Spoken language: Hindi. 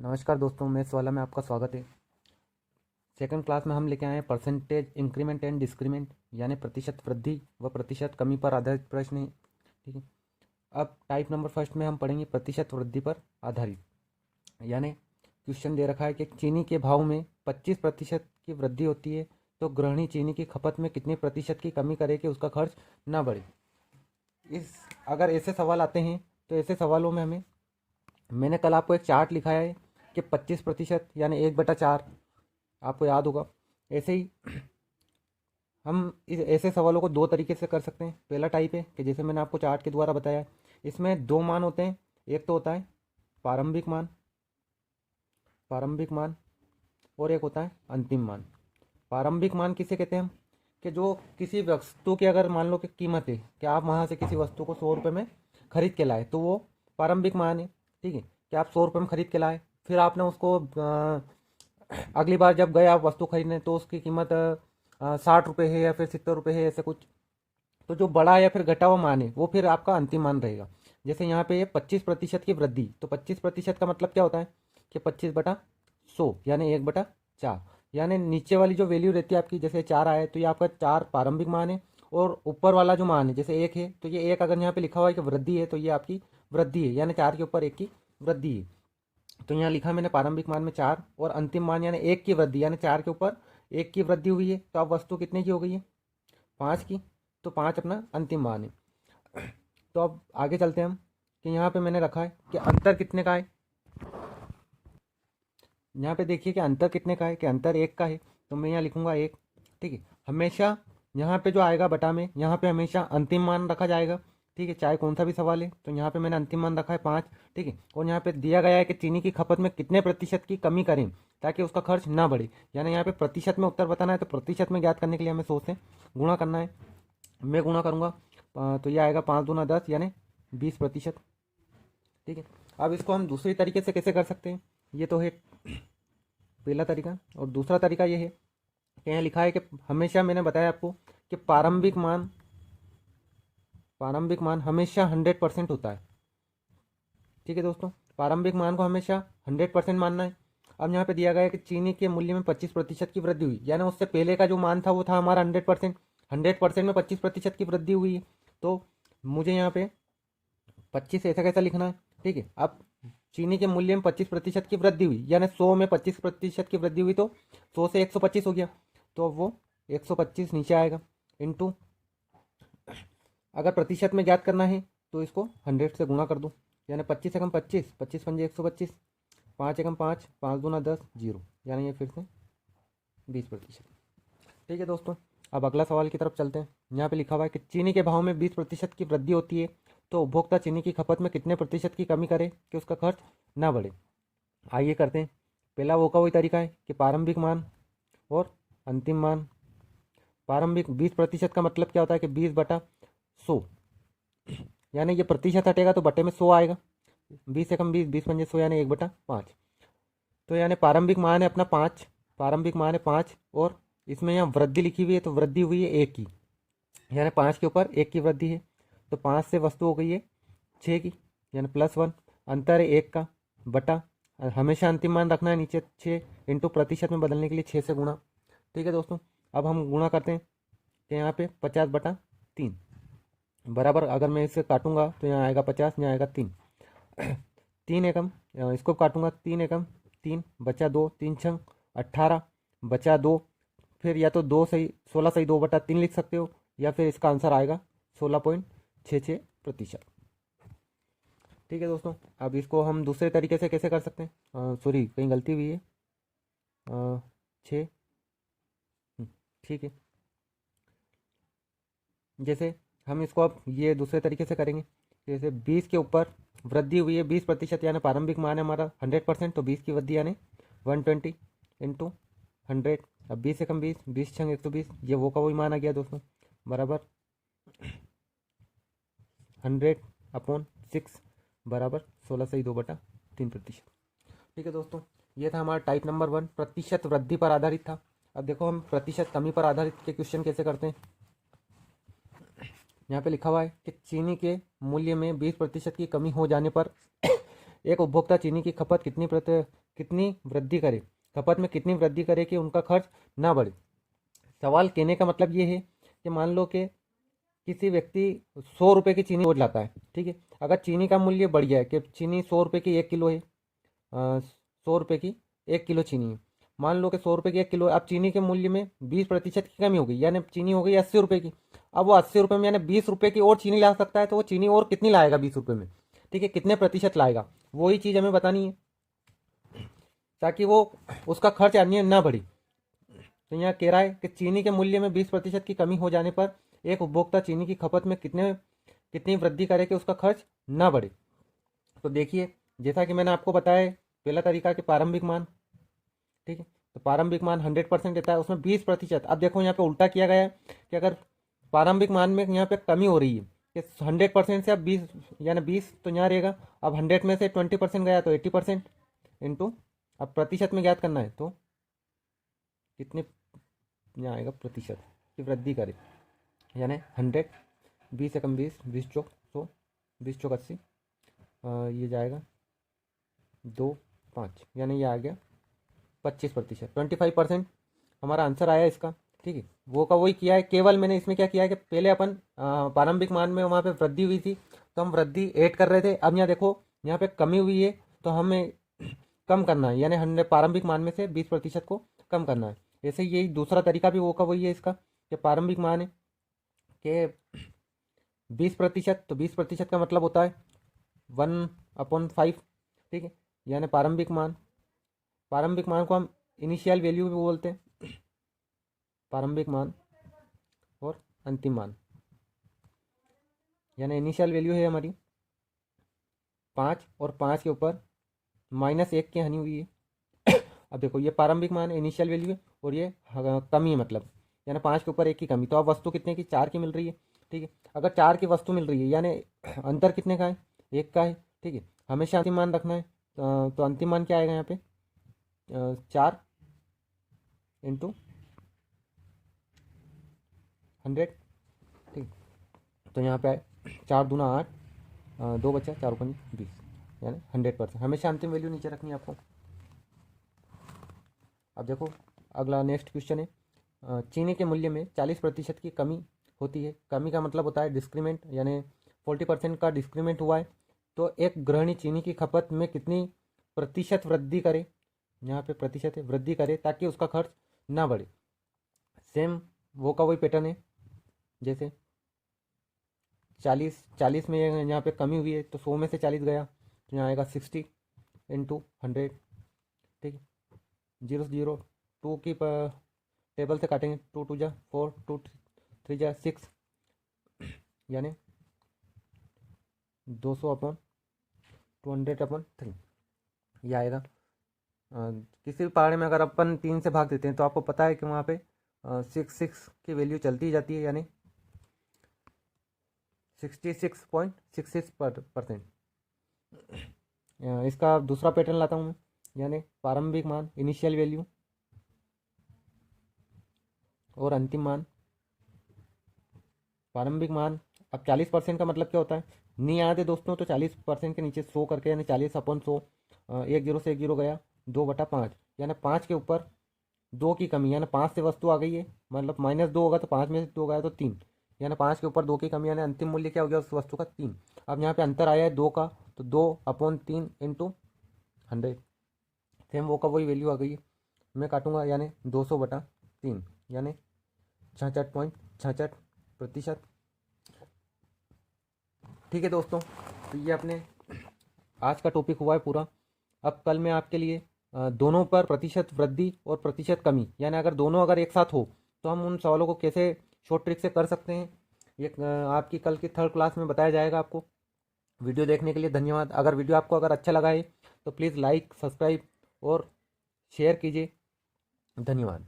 नमस्कार दोस्तों, मैथ्स वाला में आपका स्वागत है। सेकंड क्लास में हम लेके आए हैं परसेंटेज इंक्रीमेंट एंड डिस्क्रीमेंट, यानी प्रतिशत वृद्धि व प्रतिशत कमी पर आधारित प्रश्न है। ठीक है। अब टाइप नंबर फर्स्ट में हम पढ़ेंगे प्रतिशत वृद्धि पर आधारित, यानी क्वेश्चन दे रखा है कि चीनी के भाव में 25% की वृद्धि होती है तो गृहिणी चीनी की खपत में कितने प्रतिशत की कमी करे कि उसका खर्च ना बढ़े। अगर ऐसे सवाल आते हैं तो ऐसे सवालों में मैंने कल आपको एक चार्ट लिखाया है कि 25% यानी 1/4, आपको याद होगा। ऐसे ही हम इस ऐसे सवालों को दो तरीके से कर सकते हैं। पहला टाइप है कि जैसे मैंने आपको चार्ट के द्वारा बताया, इसमें दो मान होते हैं। एक तो होता है प्रारंभिक मान और एक होता है अंतिम मान। प्रारंभिक मान किसे कहते हैं हम, कि जो किसी वस्तु की अगर मान लो कि कीमत है कि आप वहाँ से किसी वस्तु को 100 रुपये में खरीद के लाए तो वो प्रारंभिक मान है। ठीक है, कि आप 100 रुपये में खरीद के लाए, फिर आपने उसको अगली बार जब गए आप वस्तु खरीदने तो उसकी कीमत 60 रुपये है या फिर 70 रुपये है, ऐसे कुछ। तो जो बड़ा या फिर घटा हुआ मान है वो फिर आपका अंतिम मान रहेगा। जैसे यहाँ पे 25% की वृद्धि, तो 25% का मतलब क्या होता है कि 25/100 यानी 1/4, यानी नीचे वाली जो वैल्यू रहती है आपकी, जैसे 4 आए तो ये आपका 4 प्रारंभिक मान है, और ऊपर वाला जो मान है जैसे 1 है तो ये 1 अगर यहाँ पे लिखा हुआ है कि वृद्धि है तो ये आपकी वृद्धि है, यानी 4 के ऊपर 1 की वृद्धि है। तो यहाँ लिखा मैंने प्रारंभिक मान में 4 और अंतिम मान यानी 1 की वृद्धि, यानी 4 के ऊपर 1 की वृद्धि हुई है। तो अब वस्तु कितने की हो गई है, 5 की। तो 5 अपना अंतिम मान है। तो अब आगे चलते हैं हम, कि यहाँ पे मैंने रखा है कि अंतर कितने का है। यहाँ पे देखिए कि अंतर कितने का है, कि अंतर 1 का है, तो मैं यहाँ लिखूंगा 1। ठीक है, हमेशा यहाँ पे जो आएगा बटा में, यहाँ पे हमेशा अंतिम मान रखा जाएगा। ठीक है, चाहे कौन सा भी सवाल है। तो यहाँ पे मैंने अंतिम मान रखा है 5। ठीक है, और यहाँ पे दिया गया है कि चीनी की खपत में कितने प्रतिशत की कमी करें ताकि उसका खर्च ना बढ़े, यानी यहाँ पे प्रतिशत में उत्तर बताना है। तो प्रतिशत में ज्ञात करने के लिए हमें 100 से गुणा करना है। मैं गुणा करूँगा तो ये आएगा 5 दूना 10 यानी 20%। ठीक है, अब इसको हम दूसरी तरीके से कैसे कर सकते हैं, ये तो है पहला तरीका। और दूसरा तरीका ये है कि यहाँ लिखा है कि हमेशा मैंने बताया आपको कि प्रारंभिक मान हमेशा 100% होता है। ठीक है दोस्तों, प्रारंभिक मान को हमेशा 100% मानना है। अब यहाँ पे दिया गया है कि चीनी के मूल्य में 25% की वृद्धि हुई, यानी उससे पहले का जो मान था वो था हमारा 100%। 100% में 25% की वृद्धि हुई है, तो मुझे यहाँ पे 25 ऐसा कैसा लिखना है। ठीक है, अब चीनी के मूल्य में 25% की वृद्धि हुई, यानी 100 में 25% की वृद्धि हुई तो 100 से 125 हो गया, तो अब वो 125 नीचे आएगा। इंटू, अगर प्रतिशत में ज्ञात करना है तो इसको 100 से गुणा कर दो, यानी 25 एकम 25, 25 पंजे 125, 5 एकम 5, 5 दूना 10, 0, यानी ये फिर से 20%। ठीक है दोस्तों, अब अगला सवाल की तरफ चलते हैं। यहाँ पे लिखा हुआ है कि चीनी के भाव में 20% की वृद्धि होती है तो उपभोक्ता चीनी की खपत में कितने प्रतिशत की कमी करे कि उसका खर्च ना बढ़े। आइए करते हैं। पहला वो का वही तरीका है कि प्रारंभिक मान और अंतिम मान। प्रारंभिक 20% का मतलब क्या होता है कि 20/100, यानी ये प्रतिशत हटेगा तो बटे में 100 आएगा। 20 एकम 20, 20 पंजे 100, यानी 1/5। तो यानी प्रारंभिक मान है अपना 5, प्रारंभिक मान है 5, और इसमें यहाँ वृद्धि लिखी हुई है तो वृद्धि हुई है 1 की, यानी 5 के ऊपर 1 की वृद्धि है। तो 5 से वस्तु हो गई है 6 की, यानी +1। अंतर है 1 का, बटा हमेशा अंतिम मान रखना है नीचे 6, इंटू प्रतिशत में बदलने के लिए 6 से गुणा। ठीक है दोस्तों, अब हम गुणा करते हैं कि यहाँ पे 50/3 बराबर, अगर मैं इसे काटूंगा तो यहाँ आएगा 50, यहाँ आएगा 3। 3 एकम, इसको काटूंगा 3 एकम 3, बचा 2, 3 छंग 18, बचा 2। फिर या तो 2 सही 16 सही 2/3 लिख सकते हो, या फिर इसका आंसर आएगा 16.66%। ठीक है दोस्तों, अब इसको हम दूसरे तरीके से कैसे कर सकते हैं, सॉरी कहीं गलती हुई है, 6। ठीक है, जैसे हम इसको अब ये दूसरे तरीके से करेंगे। जैसे 20 के ऊपर वृद्धि हुई है 20%, यानी प्रारंभिक मान है हमारा 100%, तो 20 की वृद्धि यानी 120 इंटू 100। अब 20 से कम 20, 20 छंग 120, ये वो का वही मान आ गया दोस्तों, बराबर 100/6 बराबर 16 सही 2/3%। ठीक है दोस्तों, ये था हमारा टाइप नंबर 1, प्रतिशत वृद्धि पर आधारित था। अब देखो हम प्रतिशत कमी पर आधारित के क्वेश्चन कैसे करते हैं। यहाँ पे लिखा हुआ है कि चीनी के मूल्य में 20% की कमी हो जाने पर एक उपभोक्ता चीनी की खपत कितनी वृद्धि करे, खपत में कितनी वृद्धि करे कि उनका खर्च ना बढ़े। सवाल कहने का मतलब ये है कि मान लो कि किसी व्यक्ति 100 रुपये की चीनी रोज लाता है, ठीक है। अगर चीनी का मूल्य बढ़ गया है कि चीनी 100 रुपये की 1 किलो है, 100 रुपये की 1 किलो चीनी है, मान लो कि 100 रुपये की 1 किलो, अब चीनी के मूल्य में 20% की कमी हो गई, यानी चीनी हो गई 80 रुपये की। अब वो 80 रुपये में यानी 20 रुपये की और चीनी ला सकता है, तो वो चीनी और कितनी लाएगा 20 रुपये में, ठीक है, कितने प्रतिशत लाएगा, वही चीज़ हमें बतानी है, ताकि वो उसका खर्च अन्य ना बढ़े। तो यहाँ कह रहा है कि चीनी के मूल्य में 20% की कमी हो जाने पर एक उपभोक्ता चीनी की खपत में कितनी वृद्धि करे कि उसका खर्च ना बढ़े। तो देखिए, जैसा कि मैंने आपको बताया, पहला तरीका कि प्रारंभिक मान, ठीक है, तो प्रारंभिक मान 100% देता है, उसमें 20%। अब देखो यहाँ पे उल्टा किया गया है कि अगर प्रारंभिक मान में यहाँ पे कमी हो रही है कि 100% से अब 20 यानी 20 तो यहाँ रहेगा, अब 100 में से 20% गया तो 80% इंटू, अब प्रतिशत में ज्ञात करना है तो कितने यहाँ आएगा प्रतिशत की वृद्धि करे, यानी 100, 20 एकम 20, 20 चौक 100, 20 चौक 80, ये जाएगा 2, 5, यानी ये आ गया 25%, 25% हमारा आंसर आया इसका, ठीक है। वो का वही किया है, केवल मैंने इसमें क्या किया है कि पहले अपन प्रारंभिक मान में वहाँ पे वृद्धि हुई थी तो हम वृद्धि ऐड कर रहे थे, अब यहाँ देखो यहाँ पे कमी हुई है तो हमें कम करना है, यानी हमने प्रारंभिक मान में से 20% को कम करना है। ऐसे ही यही दूसरा तरीका भी वो का वही है इसका, कि प्रारंभिक मान है कि 20%, तो 20% का मतलब होता है 1/5, ठीक है, यानी प्रारंभिक मान को हम इनिशियल वैल्यू भी बोलते हैं, प्रारंभिक मान और अंतिम मान, यानी इनिशियल वैल्यू है हमारी 5 और 5 के ऊपर -1 की हानि हुई है। अब देखो ये प्रारंभिक मान इनिशियल वैल्यू है और ये कमी है, मतलब यानी 5 के ऊपर 1 की कमी, तो अब वस्तु कितने की 4 की मिल रही है, ठीक है। अगर 4 की वस्तु मिल रही है यानी अंतर कितने का है, 1 का है, ठीक है। हमेशा अंतिम मान रखना है, तो अंतिम मान क्या आएगा यहाँ पे 4 इंटू 100, ठीक। तो यहाँ पे 4 दूना 8, 2 बचा, 4 पंच 20, यानी 100%। हमेशा अंतिम वैल्यू नीचे रखनी है आपको। अब देखो अगला नेक्स्ट क्वेश्चन है, चीनी के मूल्य में 40% की कमी होती है। कमी का मतलब होता है डिस्क्रीमेंट, यानी 40% का डिस्क्रीमेंट हुआ है, तो एक गृहिणी चीनी की खपत में कितनी प्रतिशत वृद्धि करे, यहाँ पे प्रतिशत है, वृद्धि करे ताकि उसका खर्च ना बढ़े। सेम वो का वही पैटर्न है, जैसे 40 में यहाँ पे कमी हुई है तो 100 में से 40 गया तो यहाँ आएगा 60 इंटू 100, ठीक है। 0 0 2 की टेबल से काटेंगे, 2 2 जा 4, 2 3 जा 6, यानी 200/200/3 ये आएगा। किसी भी पहाड़ी में अगर अपन 3 से भाग देते हैं तो आपको पता है कि वहाँ पे 6 की वैल्यू चलती ही जाती है, यानी 66.66%। इसका दूसरा पैटर्न लाता हूँ मैं, यानी प्रारंभिक मान इनिशियल वैल्यू और अंतिम मान। प्रारंभिक मान, अब 40% का मतलब क्या होता है, नहीं याद है दोस्तों, तो 40% के नीचे 100 करके, यानी 40/100, 1 0 से 1 0 गया, 2/5, यानी 5 के ऊपर 2 की कमी, यानी 5 से वस्तु आ गई है, मतलब -2 होगा तो 5 में से 2 गया तो 3, यानी 5 के ऊपर 2 की कमी, यानी अंतिम मूल्य क्या हो गया उस वस्तु का 3। अब यहाँ पे अंतर आया है 2 का, तो 2/3 इंटू 100, सेम वो का वही वैल्यू आ गई है, मैं काटूंगा, यानी 200/3, यानी 66.66%। ठीक है दोस्तों, तो ये अपने आज का टॉपिक हुआ है पूरा। अब कल मैं आपके लिए दोनों पर प्रतिशत वृद्धि और प्रतिशत कमी, यानी अगर दोनों अगर एक साथ हो तो हम उन सवालों को कैसे शॉर्ट ट्रिक से कर सकते हैं, ये आपकी कल की 3rd क्लास में बताया जाएगा आपको। वीडियो देखने के लिए धन्यवाद। अगर वीडियो आपको अगर अच्छा लगा है तो प्लीज़ लाइक, सब्सक्राइब और शेयर कीजिए। धन्यवाद।